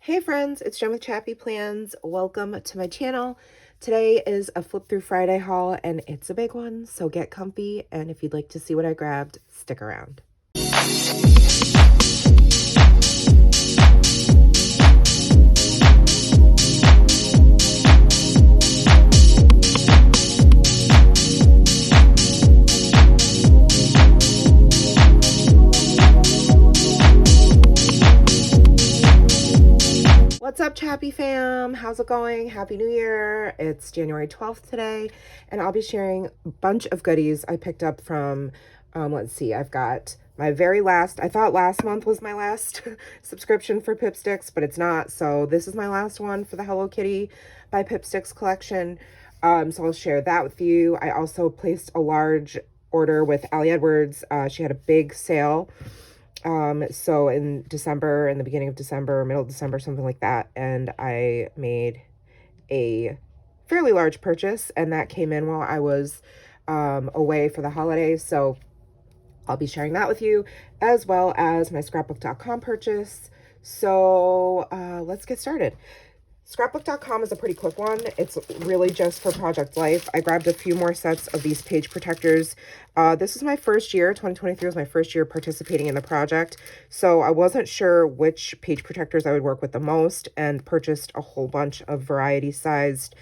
Hey friends, it's Jen with ChappyPlans. Welcome to my channel. Today is a flip through Friday haul and it's a big one, so get comfy, and if you'd like to see what I grabbed, stick around. What's up, Chappy fam? How's it going? Happy New Year. It's January 12th today, and I'll be sharing a bunch of goodies I picked up from, let's see, I've got my very last, I thought last month was my last subscription for Pipsticks, but it's not, so this is my last one for the Hello Kitty by Pipsticks collection, so I'll share that with you. I also placed a large order with Ali Edwards. She had a big sale. So in December, in the beginning of December, middle of December, something like that, and I made a fairly large purchase, and that came in while I was away for the holidays, so I'll be sharing that with you, as well as my scrapbook.com purchase. So let's get started. Scrapbook.com is a pretty quick one. It's really just for project life. I grabbed a few more sets of these page protectors. This is my first year, 2023 was my first year participating in the project. So I wasn't sure which page protectors I would work with the most, and purchased a whole bunch of variety sized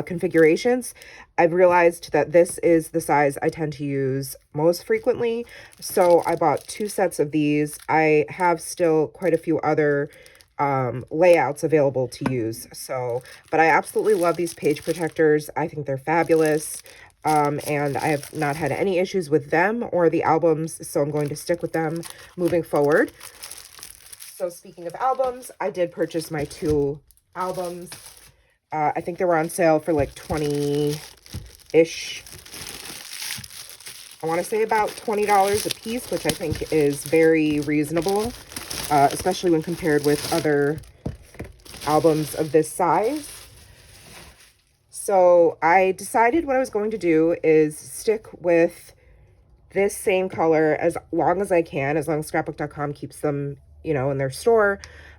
configurations. I've realized that this is the size I tend to use most frequently. So I bought 2 sets of these. I have still quite a few other layouts available to use, but I absolutely love these page protectors. I think they're fabulous, and I have not had any issues with them or the albums, so I'm going to stick with them moving forward. So speaking of albums, I did purchase my 2 albums. I think they were on sale for like 20-ish. I want to say about $20 a piece, which I think is very reasonable. Especially when compared with other albums of this size. So I decided what I was going to do is stick with this same color as long as I can, as long as scrapbook.com keeps them, in their store,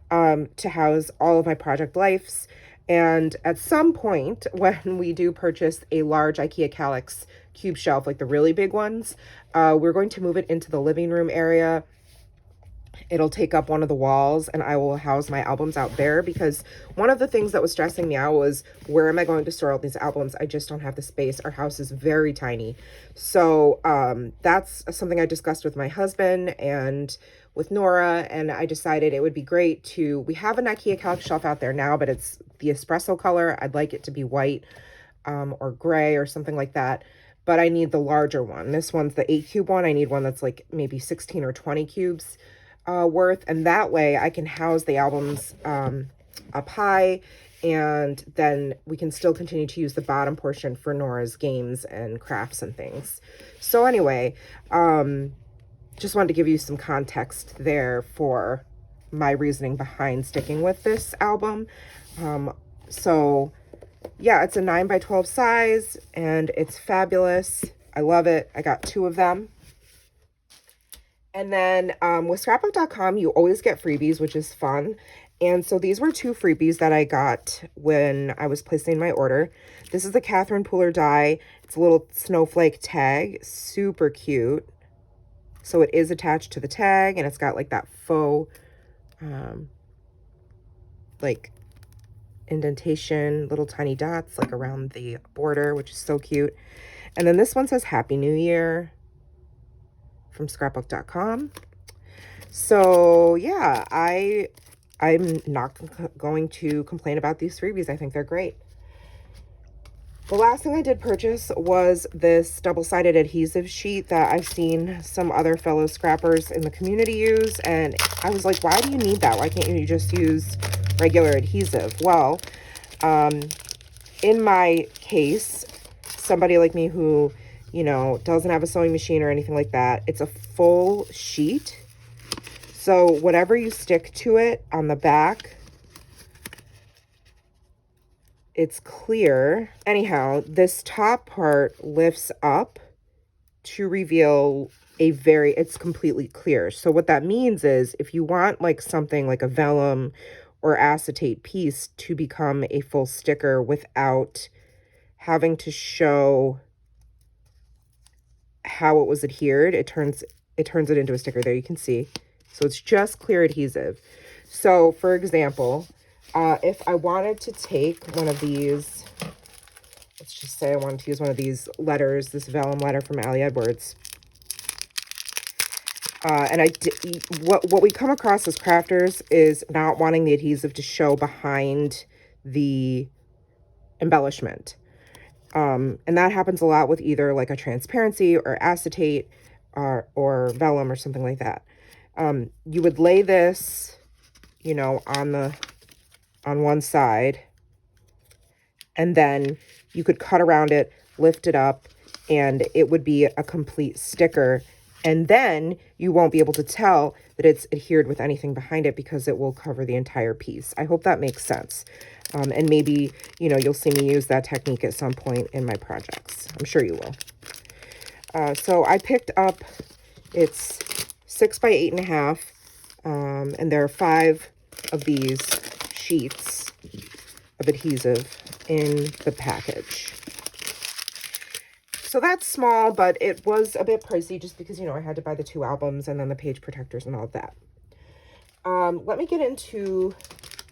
to house all of my project lives. And at some point, when we do purchase a large IKEA Kallax cube shelf, like the really big ones, we're going to move it into the living room area. It'll take up one of the walls, and I will house my albums out there, because one of the things that was stressing me out was, where am I going to store all these albums? I just don't have the space. Our house is very tiny. So that's something I discussed with my husband and with Nora, and I decided it would be great to, we have an IKEA Kallax shelf out there now, but it's the espresso color. I'd like it to be white or gray or something like that. But I need the larger one. This one's the 8 cube one. I need one that's like maybe 16 or 20 cubes. Worth, and that way I can house the albums up high, and then we can still continue to use the bottom portion for Nora's games and crafts and things. So anyway, just wanted to give you some context there for my reasoning behind sticking with this album. So yeah, it's a 9x12 size, and it's fabulous. I love it. I got 2 of them. And then with scrapbook.com, you always get freebies, which is fun. And so these were 2 freebies that I got when I was placing my order. This is the Catherine Pooler die. It's a little snowflake tag, super cute. So it is attached to the tag, and it's got like that faux, like indentation, little tiny dots like around the border, which is so cute. And then this one says Happy New Year from scrapbook.com. So yeah, I'm not going to complain about these freebies. I think they're great. The last thing I did purchase was this double-sided adhesive sheet that I've seen some other fellow scrappers in the community use, and I was like, why do you need that? Why can't you just use regular adhesive? Well, in my case, somebody like me who doesn't have a sewing machine or anything like that, it's a full sheet. So whatever you stick to it on the back, it's clear. Anyhow, this top part lifts up to reveal it's completely clear. So what that means is, if you want like something like a vellum or acetate piece to become a full sticker without having to show how it was adhered. It turns it into a sticker. There you can see. So it's just clear adhesive. So for example, if I wanted to take one of these, let's just say I wanted to use one of these letters, this vellum letter from Ali Edwards. And what we come across as crafters is not wanting the adhesive to show behind the embellishment. And that happens a lot with either like a transparency or acetate or vellum or something like that. You would lay this, you know, on one side, and then you could cut around it, lift it up, and it would be a complete sticker. And then you won't be able to tell that it's adhered with anything behind it because it will cover the entire piece. I hope that makes sense. And maybe, you know, you'll see me use that technique at some point in my projects. I'm sure you will. So I picked up, it's 6 by 8.5, and there are 5 of these sheets of adhesive in the package. So that's small, but it was a bit pricey just because, you know, I had to buy the 2 albums and then the page protectors and all of that. Let me get into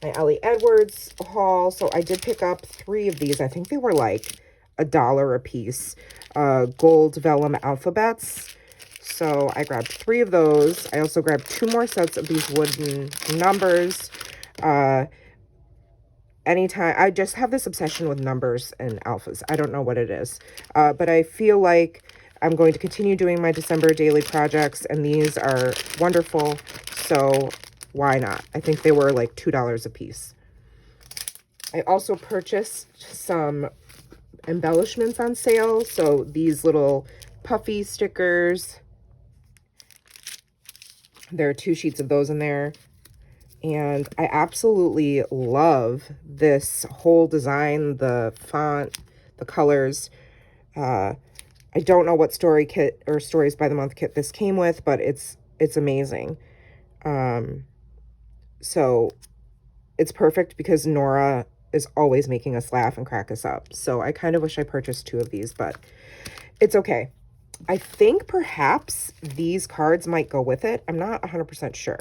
my Ellie Edwards haul. So I did pick up 3 of these. I think they were like $1 a piece. Gold vellum alphabets. So I grabbed 3 of those. I also grabbed 2 more sets of these wooden numbers. Anytime, I just have this obsession with numbers and alphas. I don't know what it is, but I feel like I'm going to continue doing my December daily projects, and these are wonderful, so why not? I think they were like $2 a piece. I also purchased some embellishments on sale, so these little puffy stickers. There are 2 sheets of those in there. And I absolutely love this whole design, the font, the colors. I don't know what story kit or Stories by the Month kit this came with, but it's amazing. So it's perfect because Nora is always making us laugh and crack us up. So I kind of wish I purchased 2 of these, but it's okay. I think perhaps these cards might go with it. I'm not 100% sure.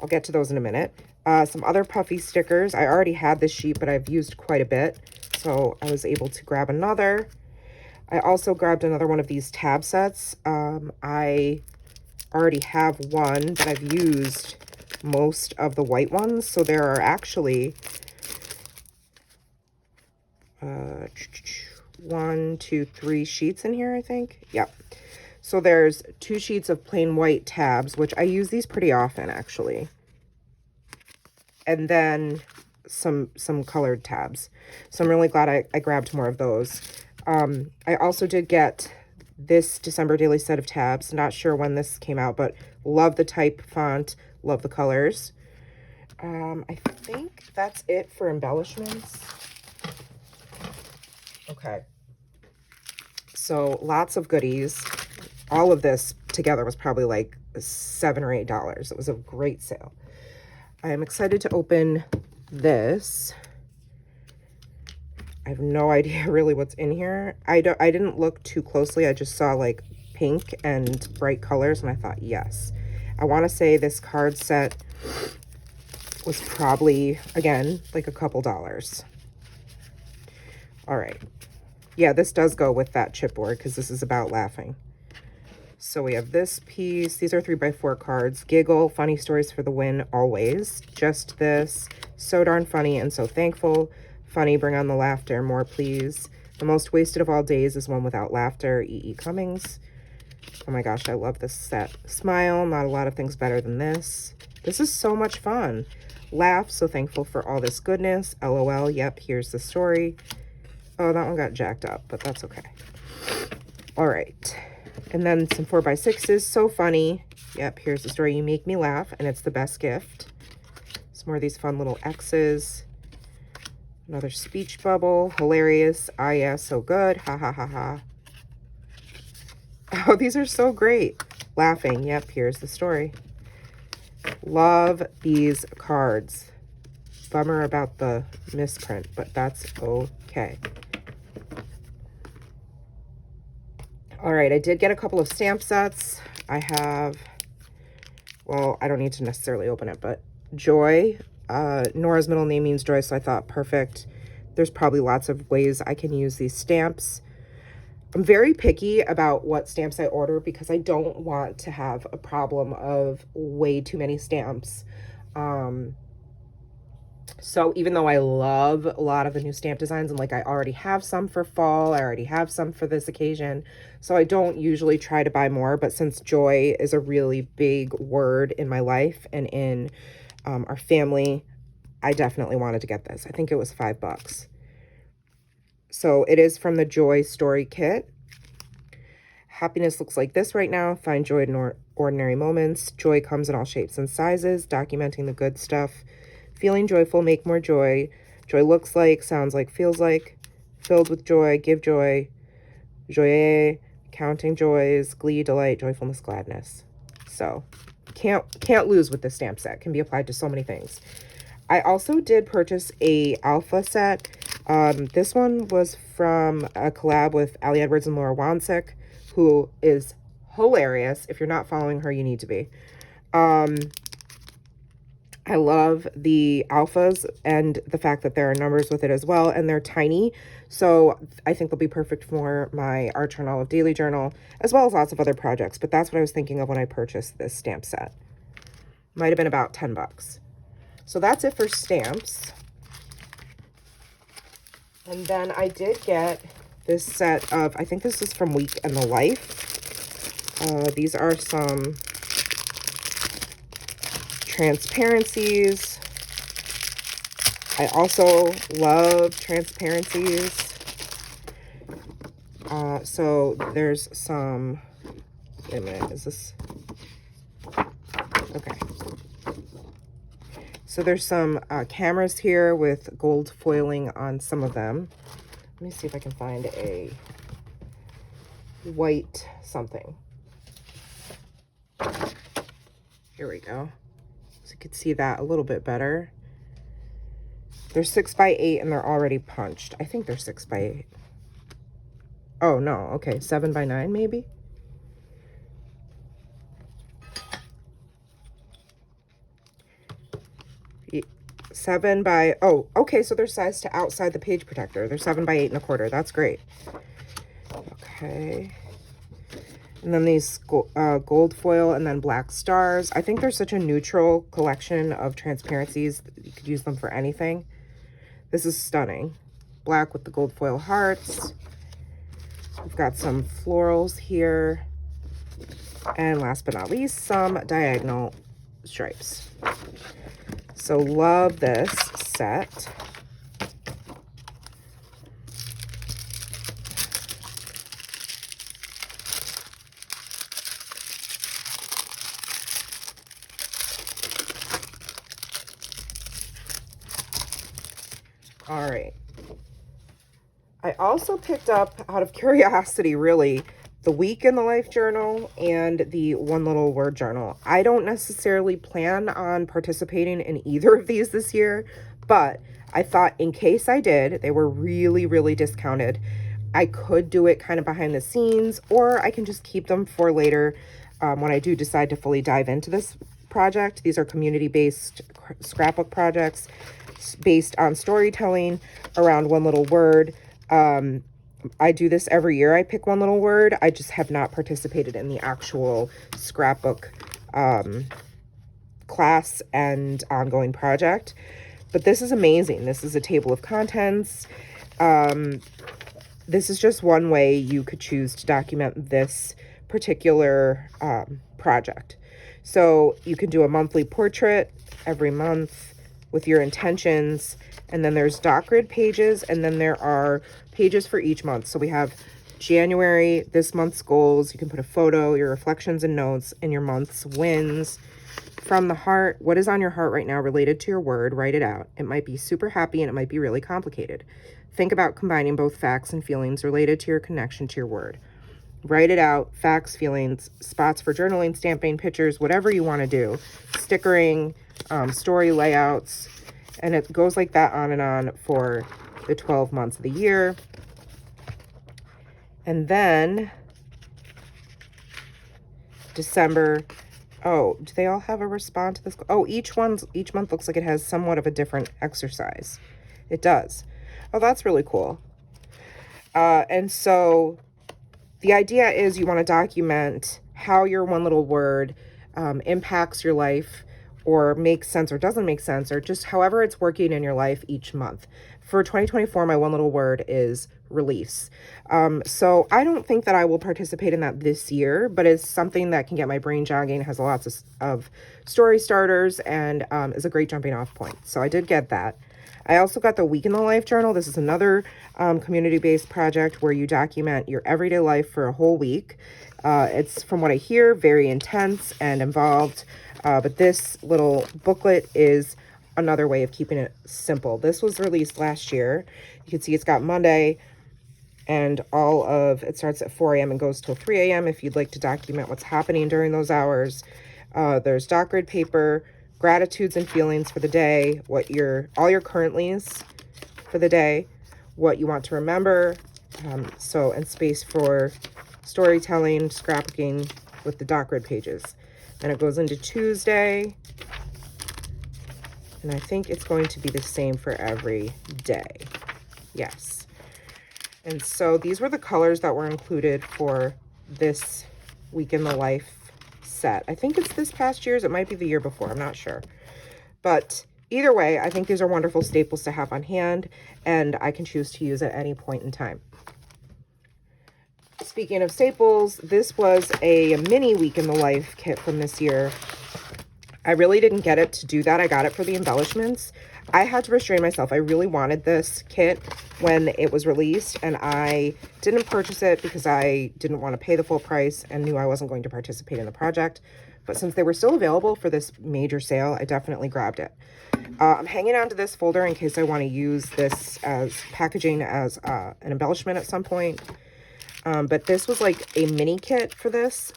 I'll get to those in a minute. Some other puffy stickers. I already had this sheet, but I've used quite a bit, so I was able to grab another. I also grabbed another one of these tab sets. I already have one, but I've used most of the white ones, so there are actually 1, 2, 3 sheets in here, I think. Yep. So there's 2 sheets of plain white tabs, which I use these pretty often, actually. And then some colored tabs. So I'm really glad I grabbed more of those. I also did get this December daily set of tabs. Not sure when this came out, but love the type font, love the colors. I think that's it for embellishments. Okay. So lots of goodies. All of this together was probably like $7 or $8. It was a great sale. I am excited to open this. I have no idea really what's in here. I didn't look too closely. I just saw like pink and bright colors, and I thought, yes. I want to say this card set was probably, again, like a couple dollars. All right. Yeah, this does go with that chipboard because this is about laughing. So we have this piece. These are 3x4 cards. Giggle, funny stories for the win, always. Just this. So darn funny and so thankful. Funny, bring on the laughter. More, please. The most wasted of all days is one without laughter. E.E. Cummings. Oh my gosh, I love this set. Smile, not a lot of things better than this. This is so much fun. Laugh, so thankful for all this goodness. LOL, yep, here's the story. Oh, that one got jacked up, but that's okay. All right. And then some 4x6s, so funny. Yep, here's the story. You make me laugh, and it's the best gift. Some more of these fun little X's. Another speech bubble. Hilarious. Ah, yeah, so good. Ha, ha, ha, ha. Oh, these are so great. Laughing. Yep, here's the story. Love these cards. Bummer about the misprint, but that's okay. All right, I did get a couple of stamp sets. I have, well, I don't need to necessarily open it, but Joy. Nora's middle name means Joy, so I thought perfect. There's probably lots of ways I can use these stamps. I'm very picky about what stamps I order because I don't want to have a problem of way too many stamps. So even though I love a lot of the new stamp designs, and like I already have some for fall, I already have some for this occasion, so I don't usually try to buy more. But since joy is a really big word in my life and in our family, I definitely wanted to get this. I think it was $5. So it is from the Joy Story Kit. Happiness looks like this right now. Find joy in ordinary moments. Joy comes in all shapes and sizes, documenting the good stuff. Feeling joyful, make more joy. Joy looks like, sounds like, feels like. Filled with joy, give joy. Joyeux, counting joys, glee, delight, joyfulness, gladness. So can't lose with this stamp set. Can be applied to so many things. I also did purchase a alpha set. This one was from a collab with Ali Edwards and Laura Wansick, who is hilarious. If you're not following her, you need to be. I love the alphas and the fact that there are numbers with it as well, and they're tiny. So I think they'll be perfect for my Art Journal of Daily Journal, as well as lots of other projects. But that's what I was thinking of when I purchased this stamp set. Might have been about $10. So that's it for stamps. And then I did get this set of, I think this is from Week in the Life. These are some transparencies. I also love transparencies. So there's some, wait a minute, is this, okay. So there's some cameras here with gold foiling on some of them. Let me see if I can find a white something. Here we go. So you can see that a little bit better. They're 6x8 and they're already punched. I think they're 6x8. Oh no, okay, 7x9 maybe? Oh, okay, so they're sized to outside the page protector. They're 7x8 1/4. That's great. Okay. And then these gold foil and then black stars. I think they're such a neutral collection of transparencies. You could use them for anything. This is stunning. Black with the gold foil hearts. We've got some florals here. And last but not least, some diagonal stripes. So love this set. All right. I also picked up, out of curiosity really, the Week in the Life journal and the One Little Word journal. I don't necessarily plan on participating in either of these this year, but I thought in case I did, they were really, really discounted. I could do it kind of behind the scenes, or I can just keep them for later when I do decide to fully dive into this project. These are community-based scrapbook projects based on storytelling around one little word. I do this every year. I pick one little word. I just have not participated in the actual scrapbook class and ongoing project. But this is amazing. This is a table of contents. This is just one way you could choose to document this particular project. So you can do a monthly portrait every month with your intentions. And then there's dot grid pages, and then there are pages for each month. So we have January, this month's goals. You can put a photo, your reflections and notes, and your month's wins. From the heart, what is on your heart right now related to your word? Write it out. It might be super happy and it might be really complicated. Think about combining both facts and feelings related to your connection to your word. Write it out, facts, feelings, spots for journaling, stamping, pictures, whatever you want to do. Stickering, story layouts. And it goes like that on and on for the 12 months of the year. And then December, oh, do they all have a respond to this? Oh, each month looks like it has somewhat of a different exercise. It does. Oh, that's really cool. And so the idea is you want to document how your one little word impacts your life, or makes sense or doesn't make sense, or just however it's working in your life each month. For 2024, my one little word is release. So I don't think that I will participate in that this year, but it's something that can get my brain jogging, has lots of story starters, and is a great jumping off point. So I did get that. I also got the Week in the Life journal. This is another community-based project where you document your everyday life for a whole week. It's, from what I hear, very intense and involved. But this little booklet is another way of keeping it simple. This was released last year. You can see it's got Monday, and it starts at 4 a.m. and goes till 3 a.m. if you'd like to document what's happening during those hours. There's dot grid paper, gratitudes and feelings for the day, all your currentlies for the day, what you want to remember, and space for storytelling, scrapbooking with the dot grid pages. Then it goes into Tuesday, and I think it's going to be the same for every day. Yes. And so these were the colors that were included for this Week in the Life set. I think it's this past year's. It might be the year before. I'm not sure. But either way, I think these are wonderful staples to have on hand, and I can choose to use at any point in time. Speaking of staples, this was a mini Week in the Life kit from this year. I really didn't get it to do that. I got it for the embellishments. I had to restrain myself. I really wanted this kit when it was released, and I didn't purchase it because I didn't want to pay the full price and knew I wasn't going to participate in the project. But since they were still available for this major sale, I definitely grabbed it. I'm hanging on to this folder in case I want to use this as packaging as an embellishment at some point. But this was like a mini kit for this.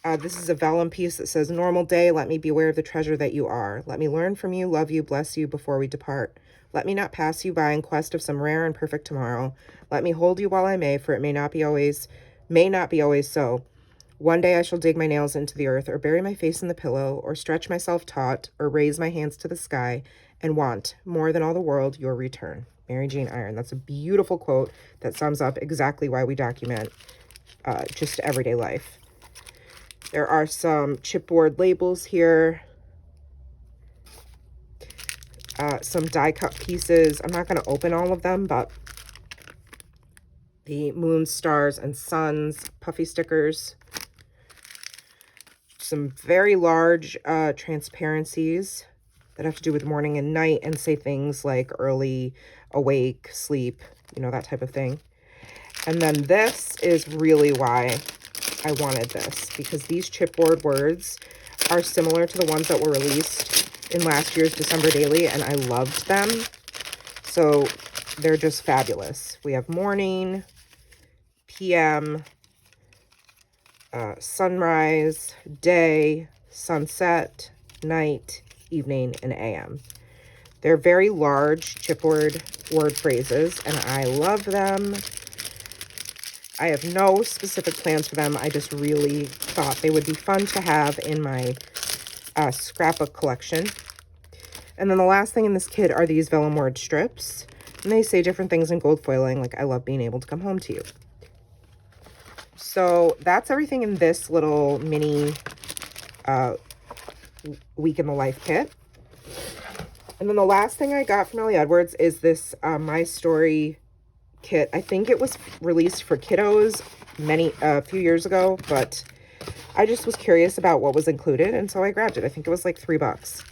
This is a vellum piece that says, "Normal day, let me be aware of the treasure that you are. Let me learn from you, love you, bless you before we depart. Let me not pass you by in quest of some rare and perfect tomorrow. Let me hold you while I may, for it may not be always so. One day I shall dig my nails into the earth, or bury my face in the pillow, or stretch myself taut, or raise my hands to the sky, and want, more than all the world, your return." Mary Jane Iron. That's a beautiful quote that sums up exactly why we document just everyday life. There are some chipboard labels here. Some die cut pieces. I'm not going to open all of them, but the moon, stars, and suns puffy stickers. Some very large transparencies that have to do with morning and night and say things like early, awake, sleep, that type of thing. And then this is really why I wanted this, because these chipboard words are similar to the ones that were released in last year's December Daily, and I loved them. So they're just fabulous. We have morning, PM, sunrise, day, sunset, night, evening, and AM. They're very large chipboard word phrases, and I love them. I have no specific plans for them. I just really thought they would be fun to have in my scrapbook collection. And then the last thing in this kit are these vellum word strips. And they say different things in gold foiling, like "I love being able to come home to you." So that's everything in this little mini Week in the Life kit. And then the last thing I got from Ellie Edwards is this My Story kit. I think it was released for kiddos a few years ago, but I just was curious about what was included, and so I grabbed it. I think it was like $3.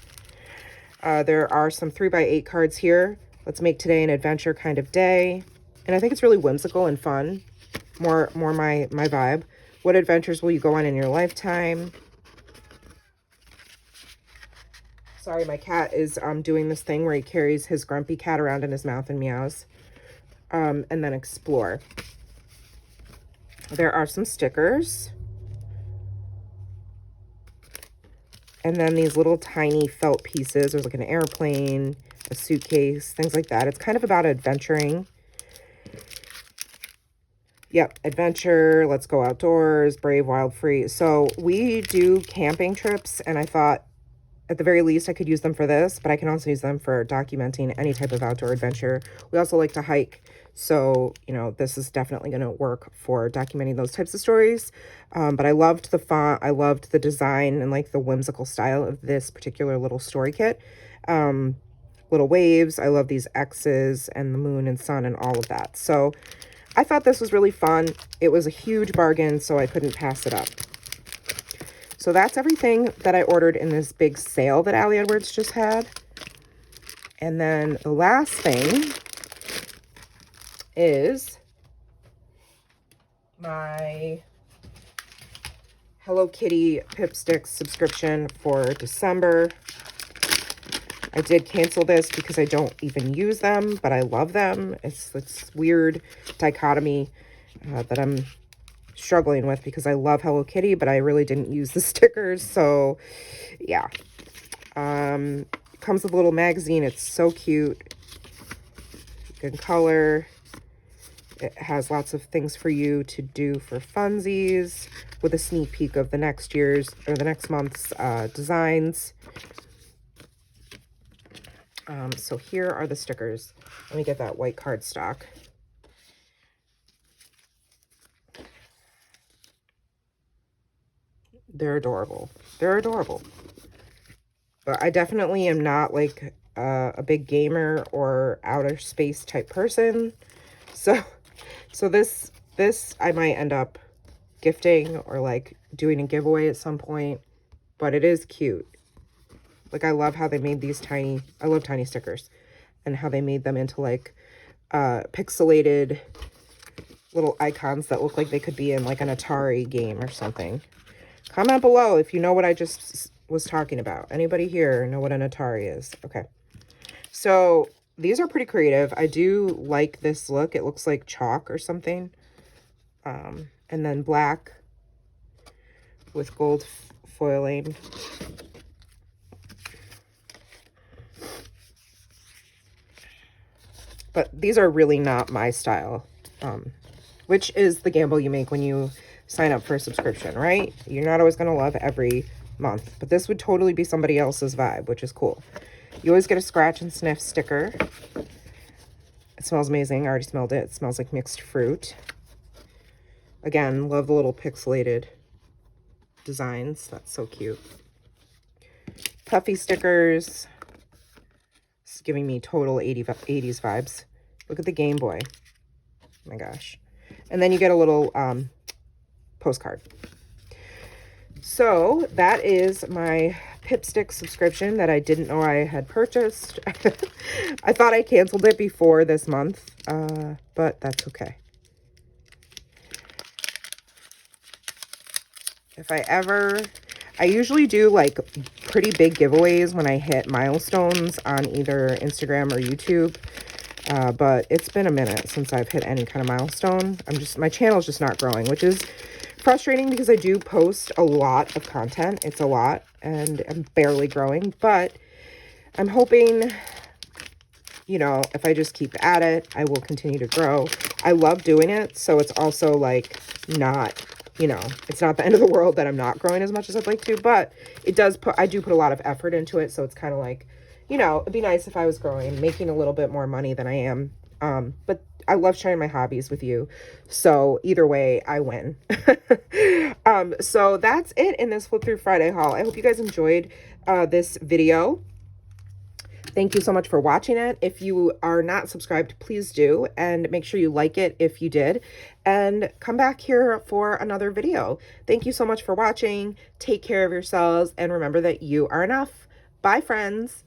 There are some 3x8 cards here. Let's make today an adventure kind of day. And I think it's really whimsical and fun. More my vibe. What adventures will you go on in your lifetime? Sorry, my cat is doing this thing where he carries his grumpy cat around in his mouth and meows. And then explore. There are some stickers. And then these little tiny felt pieces. There's like an airplane, a suitcase, things like that. It's kind of about adventuring. Yep, adventure, let's go outdoors, brave, wild, free. So we do camping trips, and I thought at the very least I could use them for this, but I can also use them for documenting any type of outdoor adventure. We also like to hike, so, you know, this is definitely going to work for documenting those types of stories. But I loved the font, I loved the design and like the whimsical style of this particular little story kit. Little waves, I love these X's and the moon and sun and all of that. So I thought this was really fun. It was a huge bargain, so I couldn't pass it up. So that's everything that I ordered in this big sale that Ali Edwards just had. And then the last thing is my Hello Kitty Pipsticks subscription for December. I did cancel this because I don't even use them, but I love them. It's weird dichotomy that I'm struggling with because I love Hello Kitty, but I really didn't use the stickers. So yeah. Comes with a little magazine. It's so cute. Good color. It has lots of things for you to do for funsies with a sneak peek of the next year's or the next month's designs. So here are the stickers. Let me get that white cardstock. They're adorable. They're adorable. But I definitely am not like a big gamer or outer space type person. So this I might end up gifting or like doing a giveaway at some point. But it is cute. Like, I love how they made these tiny, I love tiny stickers, and how they made them into, like, pixelated little icons that look like they could be in, like, an Atari game or something. Comment below if you know what I just was talking about. Anybody here know what an Atari is? Okay. So, these are pretty creative. I do like this look. It looks like chalk or something. And then black with gold foiling. But these are really not my style, which is the gamble you make when you sign up for a subscription, right? You're not always going to love every month, but this would totally be somebody else's vibe, which is cool. You always get a scratch and sniff sticker. It smells amazing. I already smelled it. It smells like mixed fruit. Again, love the little pixelated designs. That's so cute. Puffy stickers. It's giving me total 80s vibes. Look at the Game Boy. Oh my gosh. And then you get a little postcard. So that is my Pipstick subscription that I didn't know I had purchased. I thought I canceled it before this month, but that's okay. I usually do like pretty big giveaways when I hit milestones on either Instagram or YouTube. But it's been a minute since I've hit any kind of milestone. My channel's just not growing, which is frustrating because I do post a lot of content. It's a lot and I'm barely growing, but I'm hoping, you know, if I just keep at it, I will continue to grow. I love doing it. So it's also like not, you know, it's not the end of the world that I'm not growing as much as I'd like to, but I do put a lot of effort into it. So it's kind of like, you know, it'd be nice if I was growing, making a little bit more money than I am. But I love sharing my hobbies with you. So either way, I win. So that's it in this Flip Through Friday haul. I hope you guys enjoyed this video. Thank you so much for watching it. If you are not subscribed, please do. And make sure you like it if you did. And come back here for another video. Thank you so much for watching. Take care of yourselves. And remember that you are enough. Bye, friends.